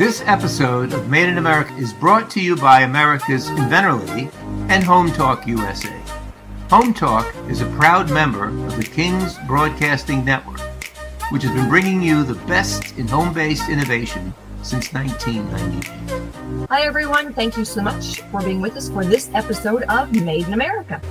This episode of Made in America is brought to you by America's Inventor Advice and Home Talk USA. Home Talk is a proud member of the King's Broadcasting Network, which has been bringing you the best in home-based innovation since 1998. Hi, everyone. Thank you so much for being with us for this episode of Made in America.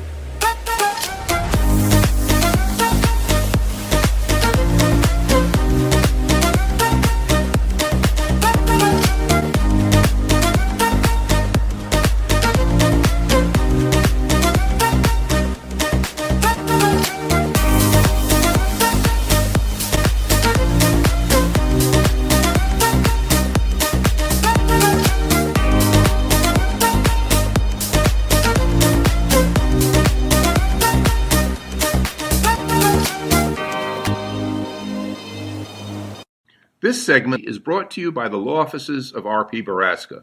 This segment is brought to you by the law offices of R.P. Baraska.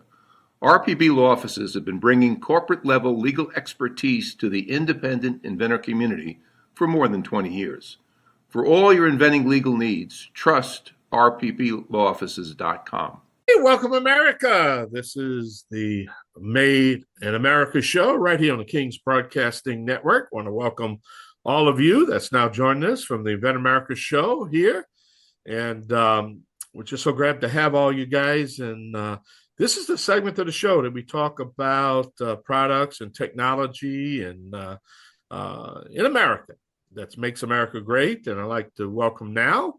RPB law offices have been bringing corporate-level legal expertise to the independent inventor community for more than 20 years. For all your inventing legal needs, trust rpblawoffices.com. Hey, welcome, America. This is the Made in America show right here on the King's Broadcasting Network. I want to welcome all of you that's now joining us from the Invent America show here. And we're just so glad to have all you guys. And this is the segment of the show that we talk about products and technology and in America that makes America great. And I'd like to welcome now.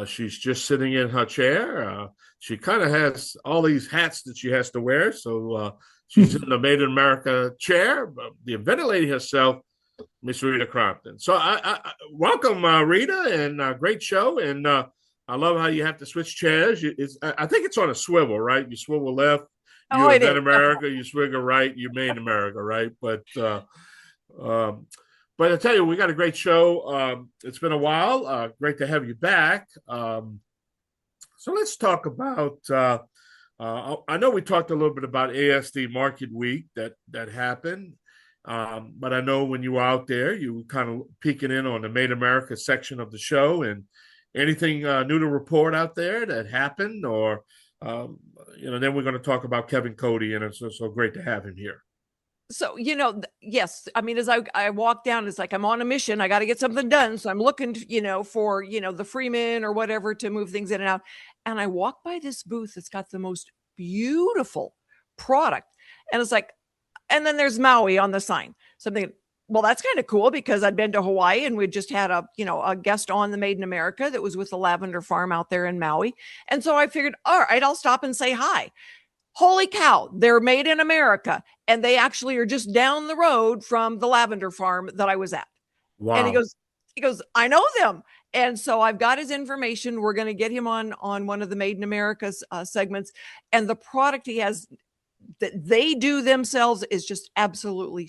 She's just sitting in her chair. She kind of has all these hats that she has to wear. So she's in the Made in America chair. The inventor lady herself, Miss Rita Crompton. So I welcome Rita, and great show. And I love how you have to switch chairs. I think it's on a swivel, right? You swivel left, you invent America. You swivel right, you made America, right? But I tell you, we got a great show. It's been a while. Great to have you back. So let's talk about. I know we talked a little bit about ASD Market Week that happened, but I know when you were out there, you were kind of peeking in on the Made America section of the show. And anything new to report out there that happened, or then we're going to talk about Kevin Cody, and it's so great to have him here. So, yes, I mean, as I walk down, it's like I'm on a mission. I got to get something done. So I'm looking, for, the Freeman or whatever to move things in and out. And I walk by this booth that's got the most beautiful product. And it's like, and then there's Maui on the sign. Something, well, that's kind of cool because I'd been to Hawaii and we just had a guest on the Made in America that was with the lavender farm out there in Maui. And so I figured, all right, I'll stop and say hi. Holy cow, they're Made in America. And they actually are just down the road from the lavender farm that I was at. Wow. And he goes, I know them. And so I've got his information. We're going to get him on one of the Made in America segments. And the product he has that they do themselves is just absolutely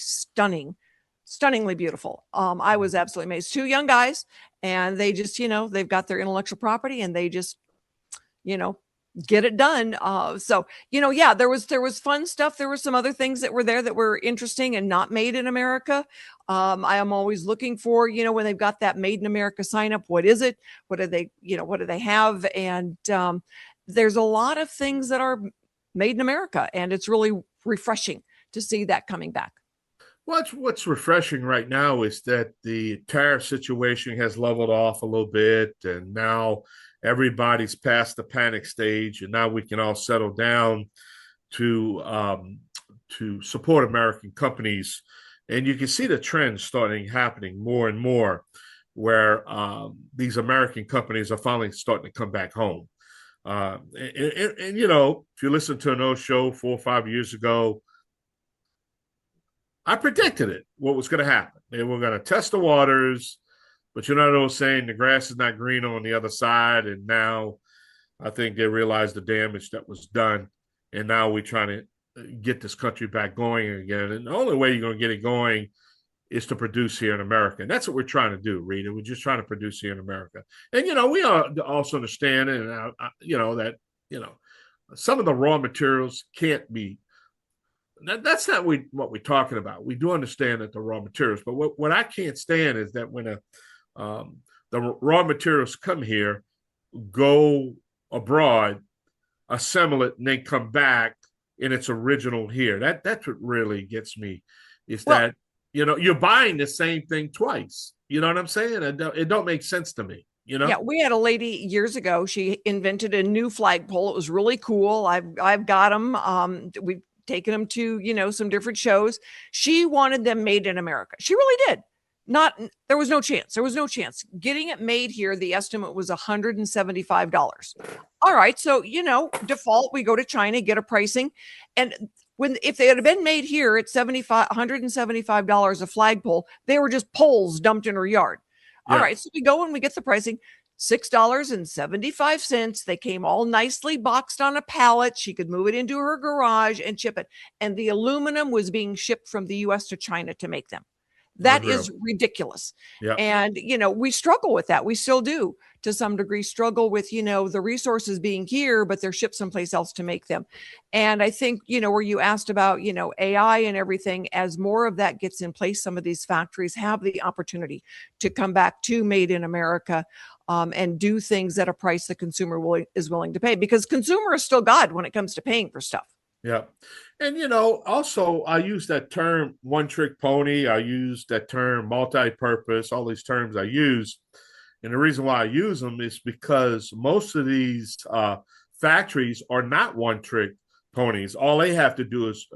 stunningly beautiful. I was absolutely amazed. Two young guys, and they just, they've got their intellectual property and they just, get it done. Yeah, there was fun stuff. There were some other things that were there that were interesting and not made in America. I am always looking for, when they've got that Made in America sign up, what is it? What do they have? And there's a lot of things that are made in America, and it's really refreshing to see that coming back. What's refreshing right now is that the tariff situation has leveled off a little bit, and now everybody's past the panic stage, and now we can all settle down to support American companies. And you can see the trend happening more and more, where these American companies are finally starting to come back home. And if you listen to an old show 4 or 5 years ago, I predicted it, what was going to happen. They were going to test the waters, but those saying the grass is not green on the other side. And now I think they realized the damage that was done. And now we're trying to get this country back going again. And the only way you're going to get it going is to produce here in America. And that's what we're trying to do, Rita. We're just trying to produce here in America. And, we also understand, that some of the raw materials can't be. That's not what we're talking about. We do understand that the raw materials, but what I can't stand is that when the raw materials come here, go abroad, assemble it and then come back in its original here. That's what really gets me, is that you're buying the same thing twice. You know what I'm saying? It don't make sense to me. Yeah, we had a lady years ago. She invented a new flagpole. It was really cool. I've got them. We've taken them to some different shows. She wanted them made in America. She really did. There was no chance. There was no chance getting it made here. The estimate was $175. All right, so default, we go to China, get a pricing, and if they had been made here at $175 a flagpole, they were just poles dumped in her yard. All right, so we go and we get the pricing, $6.75. They came all nicely boxed on a pallet. She could move it into her garage and ship it. And the aluminum was being shipped from the US to China to make them. That is ridiculous. Yeah. And, we struggle with that. We still do, to some degree, struggle with, the resources being here, but they're shipped someplace else to make them. And I think, where you asked about, AI and everything, as more of that gets in place, some of these factories have the opportunity to come back to made in America and do things at a price the consumer is willing to pay, because consumer is still God when it comes to paying for stuff. Yeah. And, also I use that term one trick pony. I use that term multi-purpose, all these terms I use. And the reason why I use them is because most of these factories are not one trick ponies. All they have to do is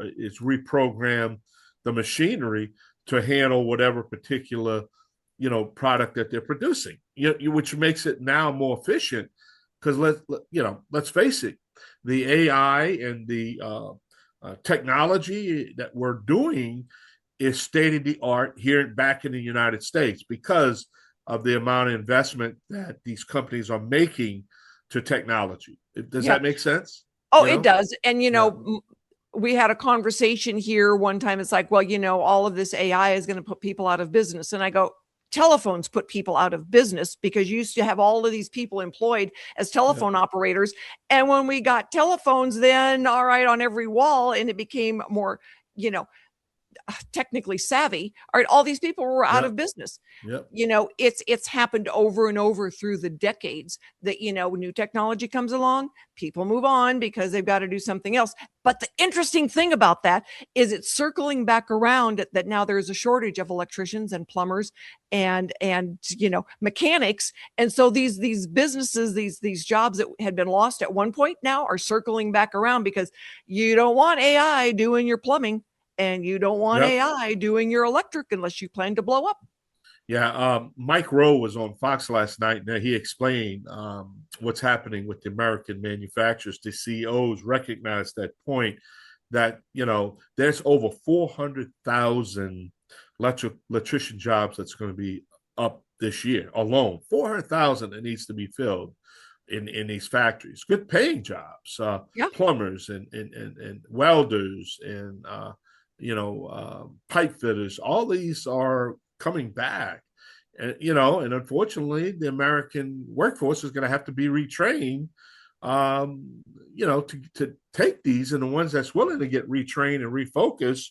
reprogram the machinery to handle whatever particular, product that they're producing, which makes it now more efficient. Because let's face it, the AI and the technology that we're doing is state of the art here back in the United States, because of the amount of investment that these companies are making to technology. Does that make sense? Oh, it does. And, we had a conversation here one time. It's like, well, all of this AI is going to put people out of business. And I go, telephones put people out of business, because you used to have all of these people employed as telephone operators. And when we got telephones, then all right, on every wall, and it became more, technically savvy, all right, all these people were out of business. It's happened over and over through the decades that new technology comes along, people move on because they've got to do something else. But the interesting thing about that is it's circling back around that now there's a shortage of electricians and plumbers and mechanics. And so these businesses, these jobs that had been lost at one point now are circling back around, because you don't want AI doing your plumbing. And you don't want AI doing your electric unless you plan to blow up. Yeah. Mike Rowe was on Fox last night, and he explained what's happening with the American manufacturers. The CEOs recognize that point, that, there's over 400,000 electrician jobs that's going to be up this year alone. 400,000 that needs to be filled in these factories. Good paying jobs, plumbers and welders and pipe fitters. All these are coming back, and and unfortunately the American workforce is going to have to be retrained to take these, and the ones that's willing to get retrained and refocused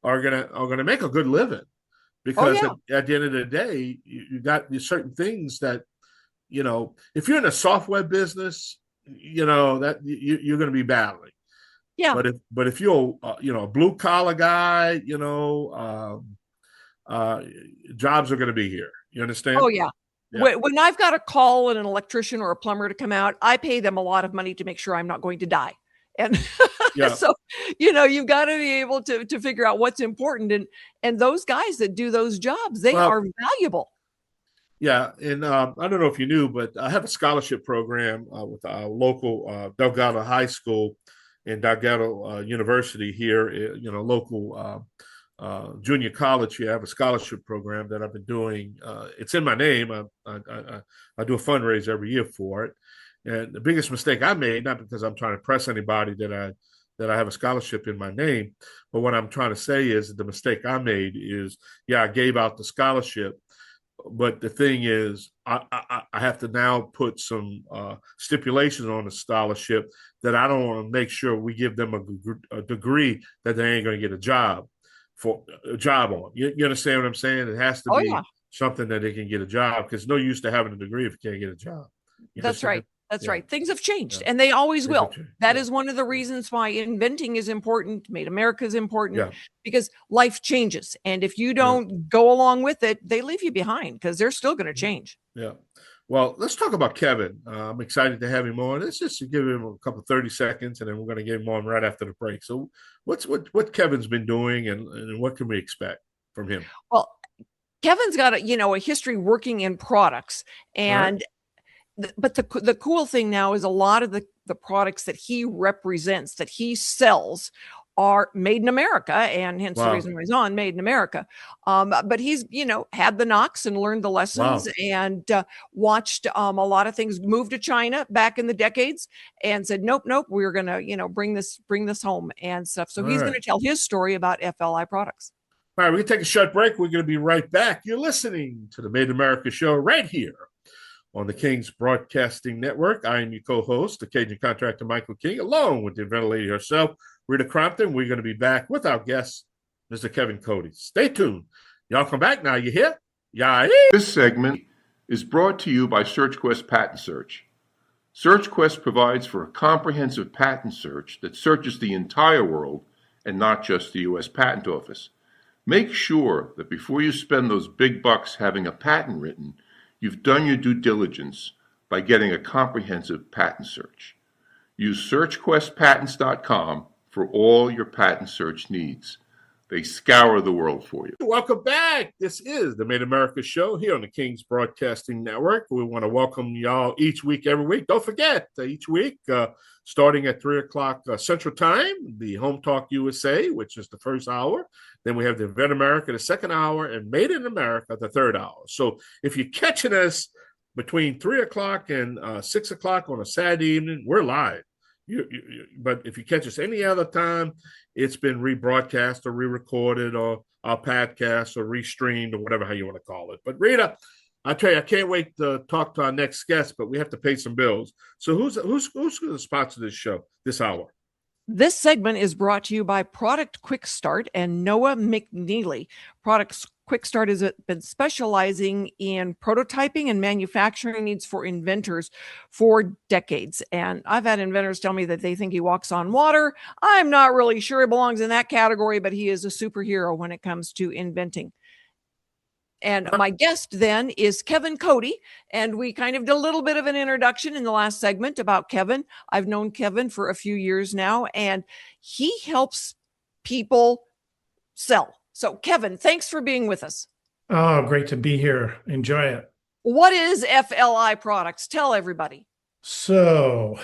are gonna make a good living, because at the end of the day, you got these certain things that if you're in a software business, that you're going to be battling. Yeah. But if you're a blue collar guy, jobs are going to be here. You understand? Oh yeah. When I've got to call an electrician or a plumber to come out, I pay them a lot of money to make sure I'm not going to die. And so, you've got to be able to figure out what's important. And those guys that do those jobs, they are valuable. Yeah. And I don't know if you knew, but I have a scholarship program with our local Delgado High School and Delgado University here, local junior college here. I have a scholarship program that I've been doing. It's in my name. I do a fundraiser every year for it. And the biggest mistake I made, not because I'm trying to press anybody that I have a scholarship in my name, but what I'm trying to say is the mistake I made is, I gave out the scholarship, but the thing is, I have to now put some stipulations on the scholarship that I don't want to make sure we give them a degree that they ain't going to get a job on. You understand what I'm saying? It has to be something that they can get a job, because no use to having a degree if you can't get a job. That's right. That's Yeah. right. Things have changed, Yeah. and they always Things have will. changed. That Yeah. is one of the reasons why inventing is important, Made America is important, Yeah. because life changes. And if you don't go along with it, they leave you behind because they're still going to change. Yeah. Well, let's talk about Kevin. I'm excited to have him on. Let's just give him a couple 30 seconds, and then we're going to get him on right after the break. So, what Kevin's been doing, and what can we expect from him? Well, Kevin's got a history working in products, and but the cool thing now is a lot of the products that he represents, that he sells, are made in America, and hence the reason why he's on Made in America. But he's had the knocks and learned the lessons, and watched a lot of things move to China back in the decades, and said nope, we're gonna bring this home and stuff. So he's going to tell his story about FLI Products. All right, we're going to take a short break. We're going to be right back. You're listening to the Made in America show right here on the King's Broadcasting Network. I am your co-host, the Cajun contractor Michael King, along with the inventor lady herself, Rita Crompton. We're going to be back with our guest, Mr. Kevin Cody. Stay tuned. Y'all come back now. You hear? Yeah. This segment is brought to you by SearchQuest Patent Search. SearchQuest provides for a comprehensive patent search that searches the entire world and not just the U.S. Patent Office. Make sure that before you spend those big bucks having a patent written, you've done your due diligence by getting a comprehensive patent search. Use SearchQuestPatents.com for all your patent search needs. They scour the world for you. Welcome back. This is the Made America show here on the King's Broadcasting Network. We want to welcome y'all each week, every week. Don't forget, each week, starting at 3 o'clock Central Time, the Home Talk USA, which is the first hour. Then we have the Inventor America, the second hour, and Made in America, the third hour. So if you're catching us between 3 o'clock and 6 o'clock on a Saturday evening, we're live. But if you catch us any other time, it's been rebroadcast or re-recorded or podcast or restreamed or whatever how you want to call it. But Rita, I tell you, I can't wait to talk to our next guest, but we have to pay some bills. So who's going to sponsor this show this hour? This segment is brought to you by Product Quick Start and Noah McNeely. Product Quick Start has been specializing in prototyping and manufacturing needs for inventors for decades. And I've had inventors tell me that they think he walks on water. I'm not really sure he belongs in that category, but he is a superhero when it comes to inventing. And my guest then is Kevin Cody, and we kind of did a little bit of an introduction in the last segment about Kevin. I've known Kevin for a few years now, and he helps people sell. So Kevin, thanks for being with us. Oh, great to be here. Enjoy it. What is FLI Products? Tell everybody. So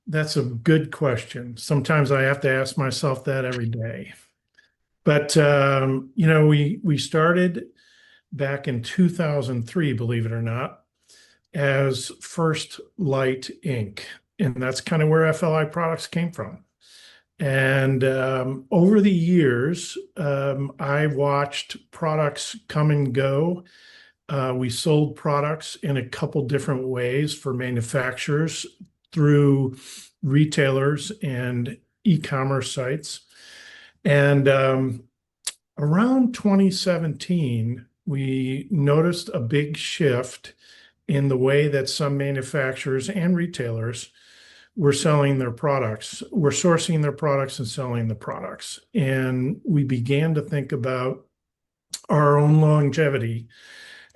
that's a good question. Sometimes I have to ask myself that every day. But, we started back in 2003, believe it or not, as First Light Inc. And that's kind of where FLI Products came from. And over the years, I watched products come and go. We sold products in a couple different ways for manufacturers through retailers and e-commerce sites. And around 2017, we noticed a big shift in the way that some manufacturers and retailers were selling their products, were sourcing their products and selling the products. And we began to think about our own longevity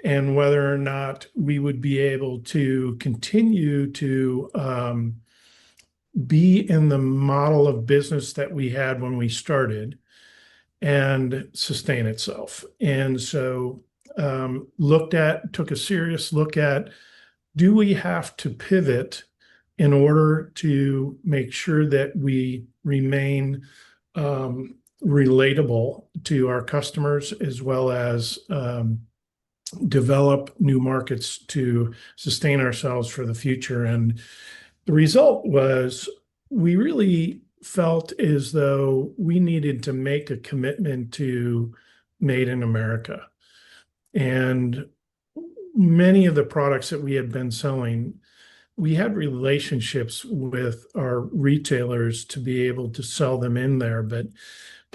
and whether or not we would be able to continue to be in the model of business that we had when we started and sustain itself. And so took a serious look at, do we have to pivot in order to make sure that we remain relatable to our customers, as well as develop new markets to sustain ourselves for the future? And the result was we really felt as though we needed to make a commitment to Made in America. And many of the products that we had been selling, we had relationships with our retailers to be able to sell them in there, but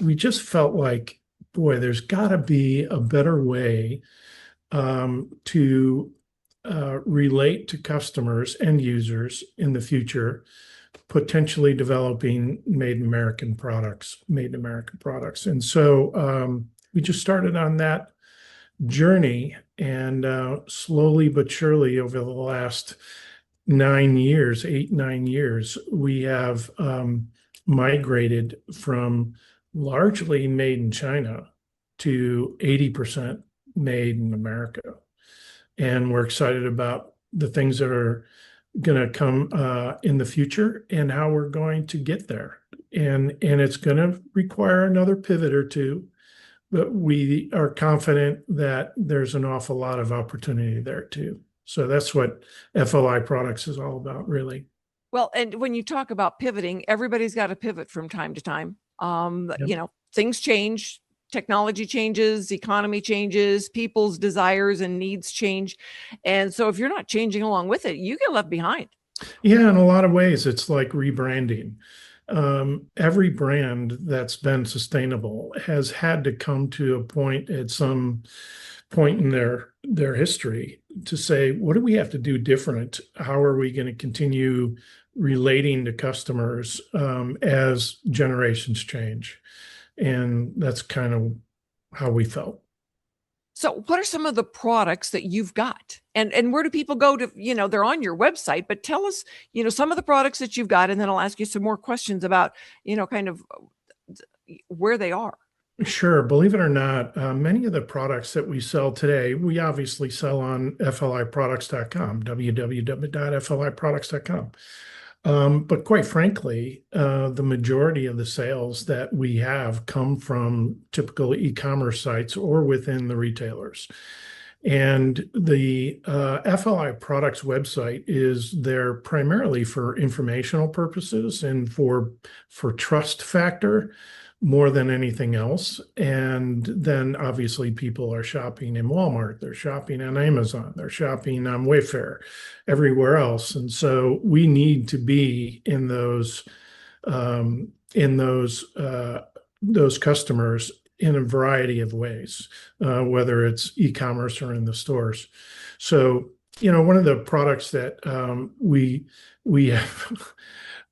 we just felt like, boy, there's got to be a better way to relate to customers and users in the future, potentially developing made in American products. And so we just started on that journey, and slowly but surely over the last 8, 9 years, we have migrated from largely made in China to 80% made in America. And we're excited about the things that are going to come in the future and how we're going to get there. And it's going to require another pivot or two, but we are confident that there's an awful lot of opportunity there too. So that's what FLI Products is all about, really. Well, and when you talk about pivoting, everybody's got to pivot from time to time. Yep. Things change, technology changes, economy changes, people's desires and needs change. And so if you're not changing along with it, you get left behind. Yeah, in a lot of ways, it's like rebranding. Every brand that's been sustainable has had to come to a point at some point in their history to say, what do we have to do different? How are we going to continue relating to customers as generations change? And that's kind of how we felt. So what are some of the products that you've got? And where do people go to, they're on your website, but tell us, some of the products that you've got, and then I'll ask you some more questions about, kind of where they are. Sure. Believe it or not, many of the products that we sell today, we obviously sell on FLIProducts.com, www.FLIProducts.com. But quite frankly, the majority of the sales that we have come from typical e-commerce sites or within the retailers. And the FLI Products website is there primarily for informational purposes and for trust factor more than anything else. And then obviously people are shopping in Walmart, they're shopping on Amazon, they're shopping on Wayfair, everywhere else. And so we need to be in those customers in a variety of ways, whether it's e-commerce or in the stores. So, one of the products that we have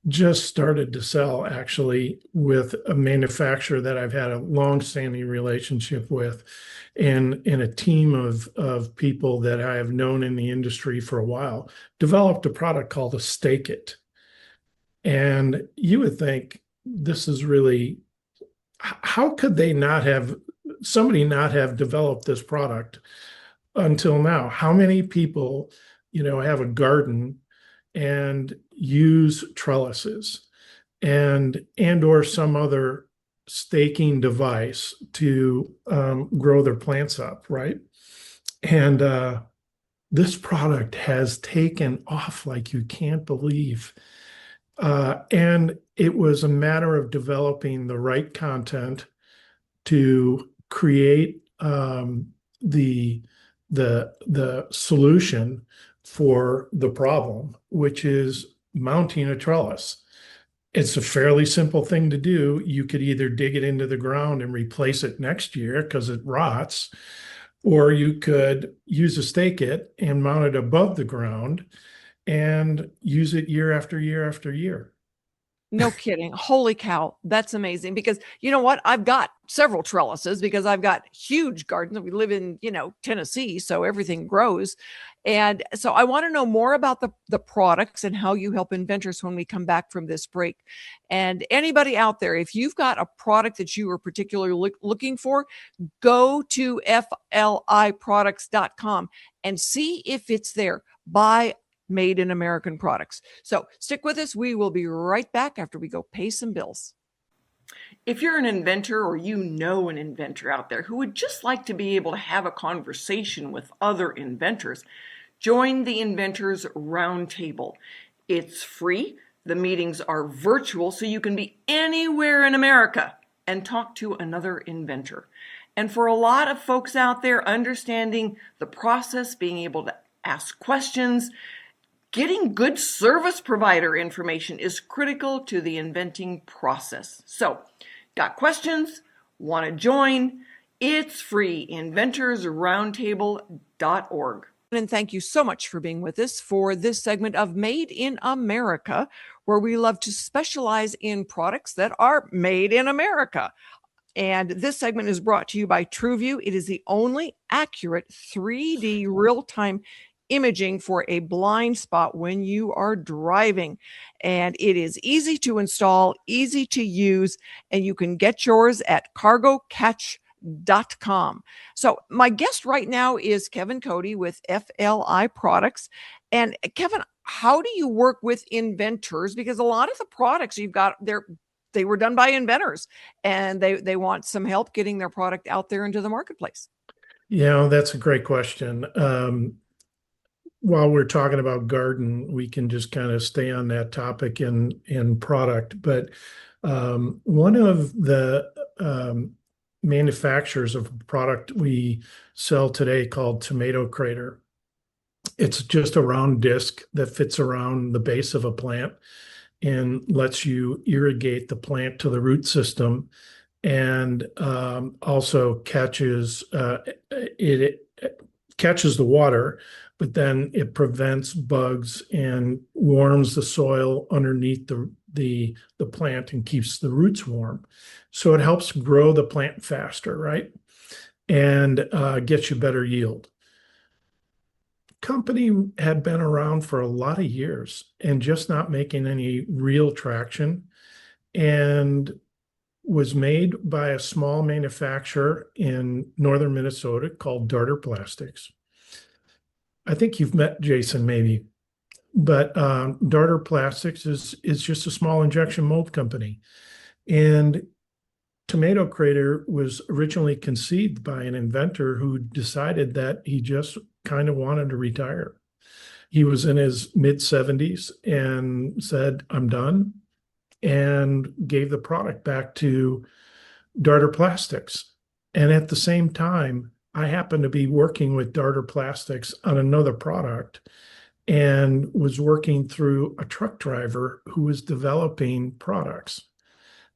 just started to sell actually with a manufacturer that I've had a long-standing relationship with, and a team of people that I have known in the industry for a while, developed a product called a Stake It. And you would think this is really, how could somebody not have developed this product until now? How many people, have a garden and use trellises and or some other staking device to grow their plants up, right? And this product has taken off like you can't believe. And it was a matter of developing the right content to create the solution for the problem, which is mounting a trellis. It's a fairly simple thing to do. You could either dig it into the ground and replace it next year because it rots, or you could use a Stake It and mount it above the ground and use it year after year after year. No kidding. Holy cow. That's amazing. Because you know what? I've got several trellises because I've got huge gardens. We live in, Tennessee, so everything grows. And so I want to know more about the products and how you help inventors when we come back from this break. And anybody out there, if you've got a product that you are particularly looking for, go to FLIProducts.com and see if it's there. Buy made in American products. So stick with us. We will be right back after we go pay some bills. If you're an inventor or an inventor out there who would just like to be able to have a conversation with other inventors, join the Inventors Roundtable. It's free. The meetings are virtual, so you can be anywhere in America and talk to another inventor. And for a lot of folks out there, understanding the process, being able to ask questions, getting good service provider information is critical to the inventing process. So, got questions? Want to join? It's free. InventorsRoundtable.org. And thank you so much for being with us for this segment of Made in America, where we love to specialize in products that are made in America. And this segment is brought to you by TrueView. It is the only accurate 3D real-time imaging for a blind spot when you are driving. And it is easy to install, easy to use, and you can get yours at cargocatch.com. So my guest right now is Kevin Cody with FLI Products. And Kevin, how do you work with inventors? Because a lot of the products you've got there, they were done by inventors, and they want some help getting their product out there into the marketplace. Yeah, that's a great question. While we're talking about garden, we can just kind of stay on that topic in product. But one of the manufacturers of a product we sell today called Tomato Crater. It's just a round disc that fits around the base of a plant and lets you irrigate the plant to the root system, and also catches it catches the water, but then it prevents bugs and warms the soil underneath the plant and keeps the roots warm. So it helps grow the plant faster, right? And gets you better yield. Company had been around for a lot of years and just not making any real traction, and was made by a small manufacturer in northern Minnesota called Darter Plastics. I think you've met Jason maybe, but Darter Plastics is just a small injection mold company. And Tomato Crater was originally conceived by an inventor who decided that he just kind of wanted to retire. He was in his mid-70s and said, I'm done, and gave the product back to Darter Plastics. And at the same time, I happened to be working with Darter Plastics on another product and was working through a truck driver who was developing products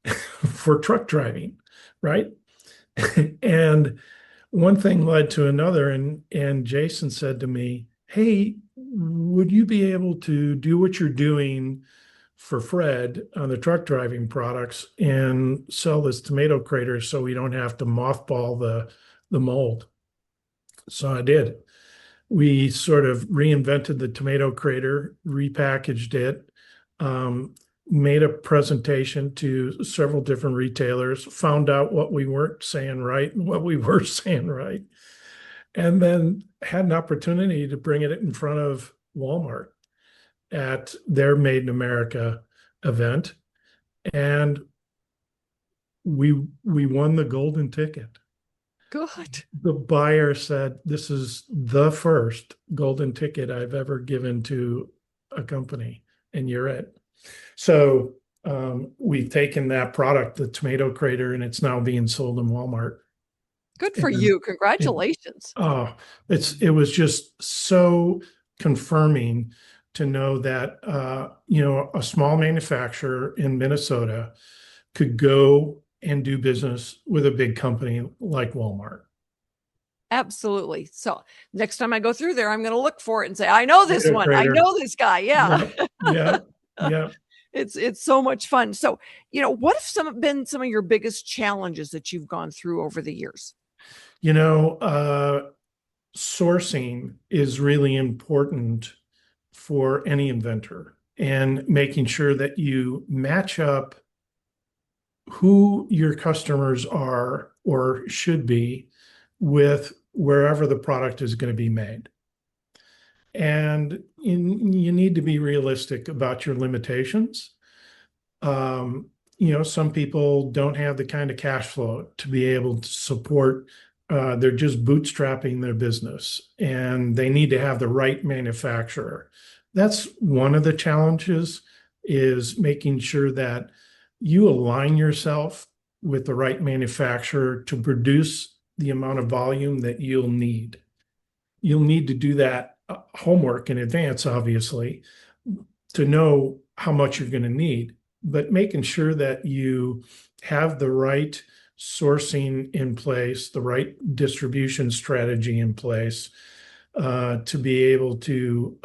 for truck driving, right? And one thing led to another, and Jason said to me, hey, would you be able to do what you're doing for Fred on the truck driving products and sell this Tomato Crater so we don't have to mothball the mold? So I did. We sort of reinvented the Tomato Crater, repackaged it, made a presentation to several different retailers, found out what we weren't saying right and what we were saying right, and then had an opportunity to bring it in front of Walmart at their Made in America event. And we won the golden ticket. Good. The buyer said, this is the first golden ticket I've ever given to a company, and you're it. So we've taken that product, the Tomato Crater, and it's now being sold in Walmart. Good for you. Congratulations. It was just so confirming to know that a small manufacturer in Minnesota could go and do business with a big company like Walmart. Absolutely. So next time I go through there, I'm going to look for it and say, I know this one. I know this guy. Yeah. Yeah. It's so much fun. So, what have been some of your biggest challenges that you've gone through over the years? Sourcing is really important for any inventor, and making sure that you match up who your customers are or should be with wherever the product is going to be made. And you need to be realistic about your limitations. Some people don't have the kind of cash flow to be able to support. They're just bootstrapping their business, and they need to have the right manufacturer. That's one of the challenges, is making sure that you align yourself with the right manufacturer to produce the amount of volume that you'll need. You'll need to do that homework in advance, obviously, to know how much you're going to need, but making sure that you have the right sourcing in place, the right distribution strategy in place, to be able to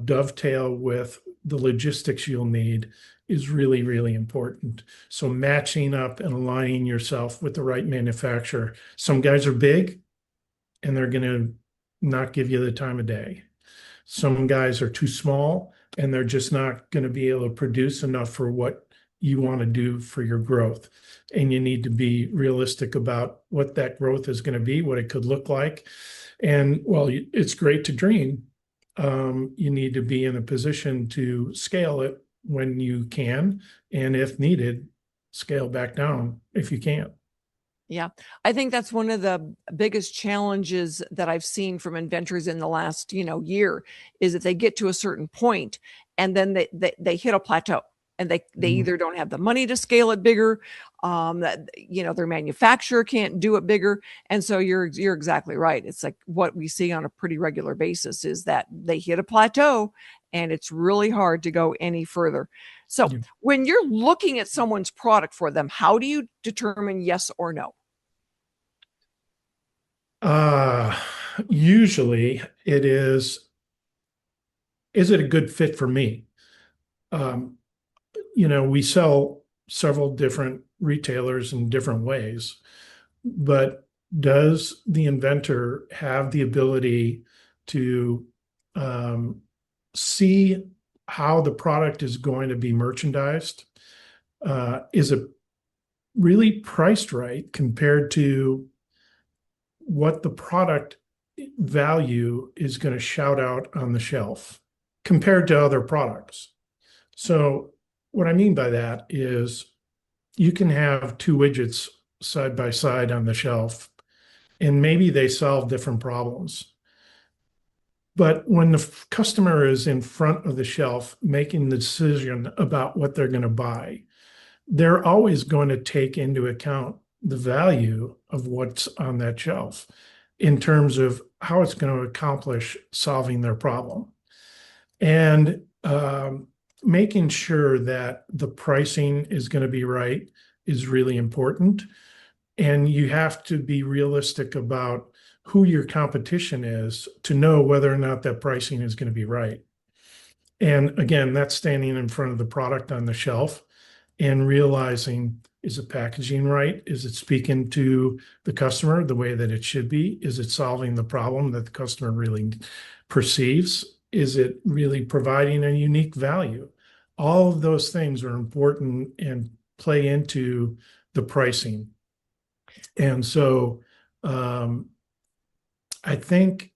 dovetail with the logistics you'll need is really, really important. So matching up and aligning yourself with the right manufacturer. Some guys are big and they're going to not give you the time of day. Some guys are too small and they're just not going to be able to produce enough for what you want to do for your growth. And you need to be realistic about what that growth is going to be, what it could look like. And while it's great to dream, you need to be in a position to scale it when you can, and if needed, scale back down if you can't. Yeah, I think that's one of the biggest challenges that I've seen from inventors in the last, year, is that they get to a certain point and then they hit a plateau, and they either don't have the money to scale it bigger, that their manufacturer can't do it bigger, and so you're exactly right. It's like what we see on a pretty regular basis is that they hit a plateau, and it's really hard to go any further. So when you're looking at someone's product for them, how do you determine yes or no? Usually it is it a good fit for me? We sell several different retailers in different ways, but does the inventor have the ability to see how the product is going to be merchandised? Is it really priced right compared to what the product value is going to shout out on the shelf compared to other products? So what I mean by that is you can have two widgets side by side on the shelf, and maybe they solve different problems. But when the customer is in front of the shelf making the decision about what they're going to buy, they're always going to take into account the value of what's on that shelf in terms of how it's going to accomplish solving their problem. And making sure that the pricing is going to be right is really important. And you have to be realistic about who your competition is to know whether or not that pricing is going to be right. And again, that's standing in front of the product on the shelf and realizing, is the packaging right? Is it speaking to the customer the way that it should be? Is it solving the problem that the customer really perceives? Is it really providing a unique value? All of those things are important and play into the pricing. And so I think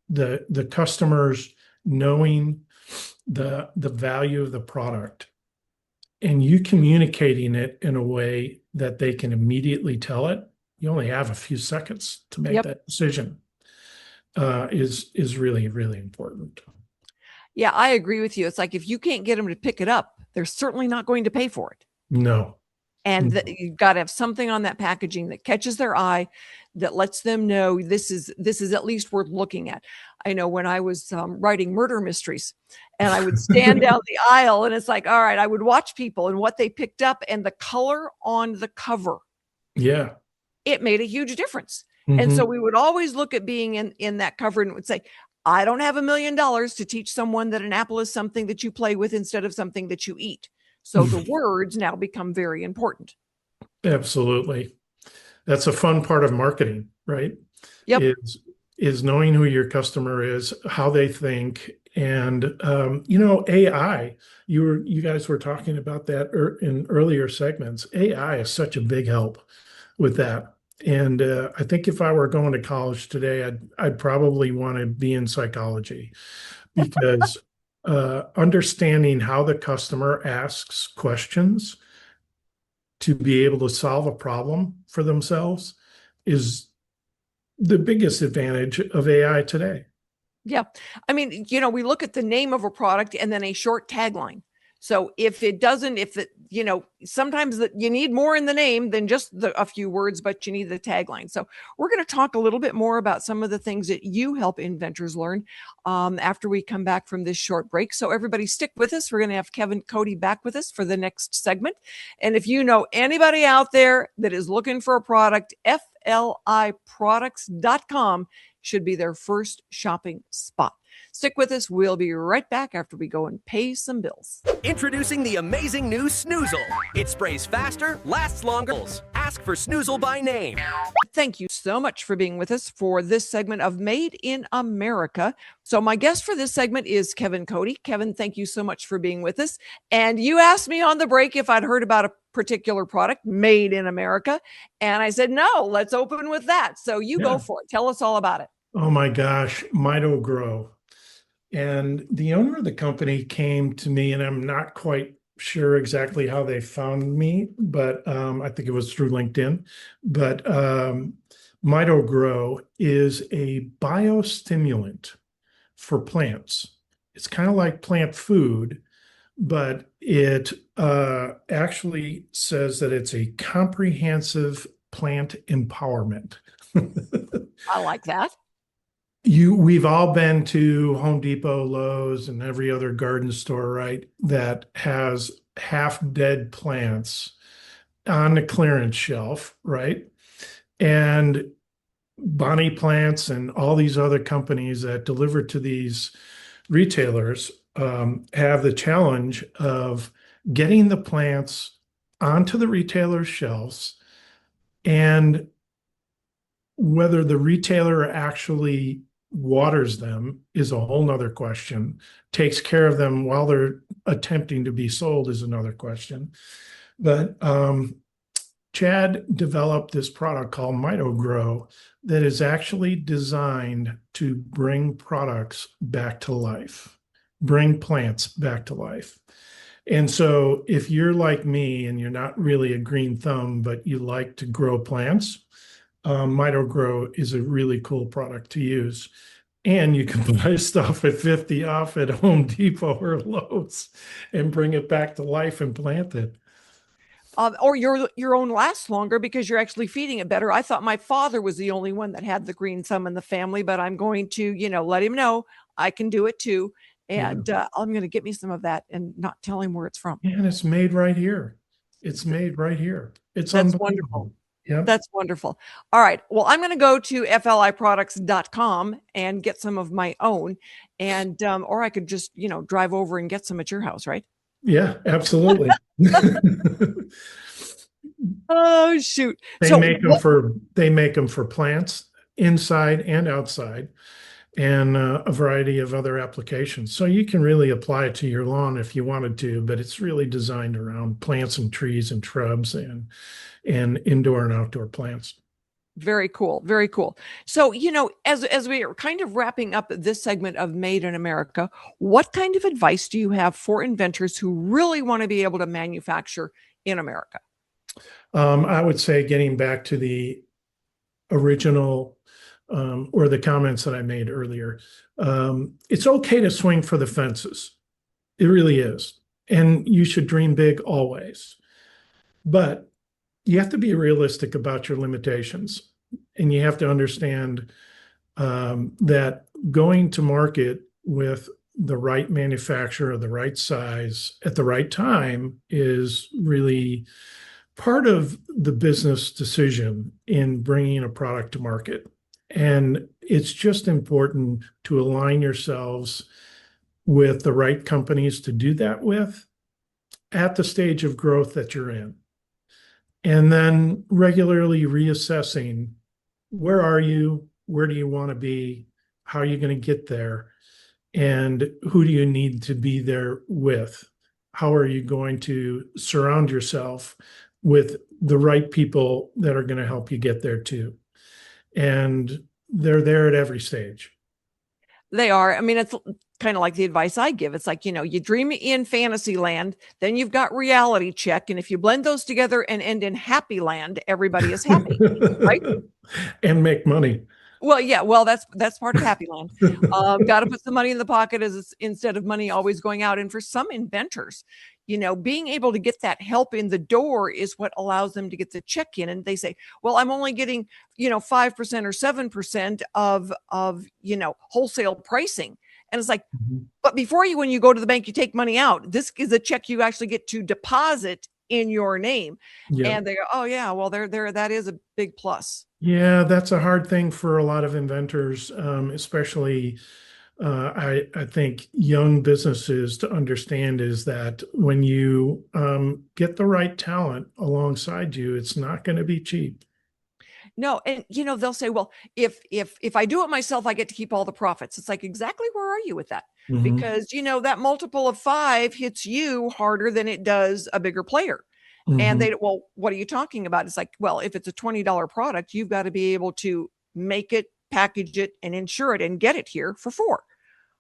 the customers knowing the value of the product and you communicating it in a way that they can immediately tell it, you only have a few seconds to make that decision, is really, really important. Yeah, I agree with you. It's like if you can't get them to pick it up, they're certainly not going to pay for it. No. And you've got to have something on that packaging that catches their eye, that lets them know this is at least worth looking at. I know when I was writing murder mysteries, and I would stand down the aisle, and it's like, all right, I would watch people and what they picked up and the color on the cover. Yeah. It made a huge difference. And so we would always look at being in that cover and would say, I don't have $1 million to teach someone that an apple is something that you play with instead of something that you eat. So the words now become very important. Absolutely. That's a fun part of marketing, right? Yep. Is knowing who your customer is, how they think. And, AI, you guys were talking about that in earlier segments. AI is such a big help with that. And I think if I were going to college today, I'd probably want to be in psychology, because understanding how the customer asks questions to be able to solve a problem for themselves is the biggest advantage of AI today. Yeah. I mean, we look at the name of a product and then a short tagline. So sometimes you need more in the name than just a few words, but you need the tagline. So we're going to talk a little bit more about some of the things that you help inventors learn after we come back from this short break. So everybody stick with us. We're going to have Cody back with us for the next segment. And if you know anybody out there that is looking for a product, FLIproducts.com. should be their first shopping spot. Stick with us. We'll be right back after we go and pay some bills. Introducing the amazing new Snoozle. It sprays faster, lasts longer. Ask for Snoozle by name. Thank you so much for being with us for this segment of Made in America. So my guest for this segment is Kevin Cody. Kevin, thank you so much for being with us. And you asked me on the break if I'd heard about a particular product made in America. And I said, no, let's open with that. So you go for it. Tell us all about it. Oh my gosh, Mito Grow. And the owner of the company came to me, and I'm not quite sure exactly how they found me, but I think it was through LinkedIn. But Mito Grow is a biostimulant for plants. It's kind of like plant food, but it actually says that it's a comprehensive plant empowerment. I like that. We've all been to Home Depot, Lowe's, and every other garden store, right, that has half dead plants on the clearance shelf, right? And Bonnie Plants and all these other companies that deliver to these retailers have the challenge of getting the plants onto the retailer's shelves, and whether the retailer actually waters them is a whole nother question. Takes care of them while they're attempting to be sold is another question. But Chad developed this product called Mito Grow that is actually designed to bring products back to life, bring plants back to life. And so if you're like me and you're not really a green thumb, but you like to grow plants, Mito Grow is a really cool product to use. And you can buy stuff at 50 off at Home Depot or Lowe's and bring it back to life and plant it. Or your own lasts longer because you're actually feeding it better. I thought my father was the only one that had the green thumb in the family, but I'm going to, let him know I can do it too. And I'm going to get me some of that and not tell him where it's from. Yeah, and it's made right here. It's made right here. That's wonderful. Yeah, that's wonderful. All right. Well, I'm going to go to FLIproducts.com and get some of my own, and or I could just drive over and get some at your house, right? Yeah, absolutely. Oh shoot! They make them for plants inside and outside, and a variety of other applications. So you can really apply it to your lawn if you wanted to, but it's really designed around plants and trees and shrubs and indoor and outdoor plants. Very cool. Very cool. So, as we are kind of wrapping up this segment of Made in America, what kind of advice do you have for inventors who really want to be able to manufacture in America? I would say, getting back to the original or the comments that I made earlier, it's okay to swing for the fences. It really is. And you should dream big always. But you have to be realistic about your limitations, and you have to understand that going to market with the right manufacturer, the right size, at the right time is really part of the business decision in bringing a product to market. And it's just important to align yourselves with the right companies to do that with at the stage of growth that you're in. And then regularly reassessing, where are you? Where do you want to be? How are you going to get there? And who do you need to be there with? How are you going to surround yourself with the right people that are going to help you get there too? And they're there at every stage. They are. I mean, it's kind of like the advice I give. It's like, you dream in fantasy land, then you've got reality check. And if you blend those together and end in happy land, everybody is happy, right? And make money. Well, yeah. Well, that's part of happy land. Got to put some money in the pocket instead of money always going out. And for some inventors, being able to get that help in the door is what allows them to get the check in. And they say, well, I'm only getting, 5% or 7% of wholesale pricing. And it's like, but when you go to the bank, you take money out. This is a check you actually get to deposit in your name. Yeah. And they go, oh yeah, well that is a big plus. Yeah, that's a hard thing for a lot of inventors, especially I think young businesses to understand is that when you get the right talent alongside you, it's not going to be cheap. No, and they'll say, well, if I do it myself, I get to keep all the profits. It's like, exactly where are you with that? Mhm. Because that multiple of 5 hits you harder than it does a bigger player. And Mhm. well, what are you talking about? It's like, well, if it's a $20 product, you've got to be able to make it, package it, and insure it and get it here for 4.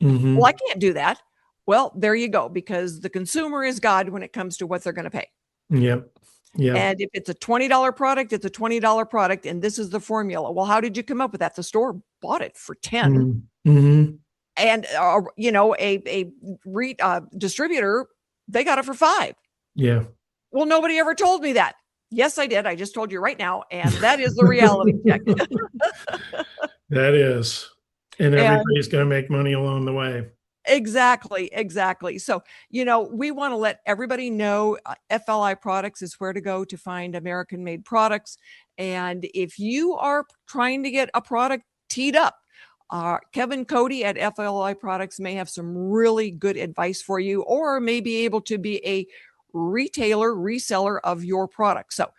Mhm. Well, I can't do that. Well, there you go, because the consumer is God when it comes to what they're going to pay. Yep. Yeah. And if it's a $20 product, it's a $20 product. And this is the formula. Well, how did you come up with that? The store bought it for 10. Mhm. And, a distributor, they got it for 5. Yeah. Well, nobody ever told me that. Yes, I did. I just told you right now. And that is the reality check. That is. And And- everybody's going to make money along the way. Exactly. So, we want to let everybody know FLI Products is where to go to find American-made products. And if you are trying to get a product teed up, Kevin Cody at FLI Products may have some really good advice for you, or may be able to be a retailer, reseller of your product. So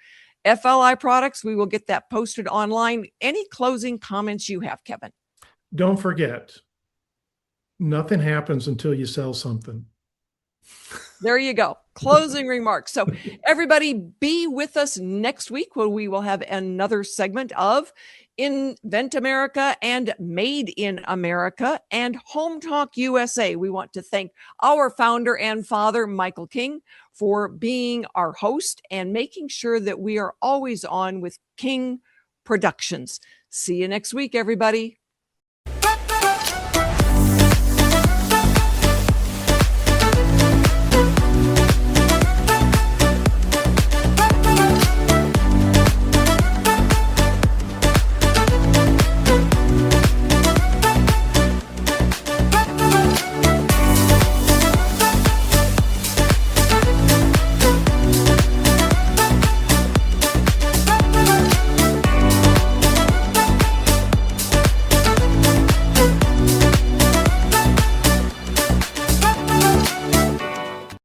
FLI Products, we will get that posted online. Any closing comments you have, Kevin? Don't forget, nothing happens until you sell something. There you go. Closing remarks. So everybody be with us next week when we will have another segment of Invent America and Made in America and Home Talk USA. We want to thank our founder and father, Michael King, for being our host and making sure that we are always on with King Productions. See you next week, everybody.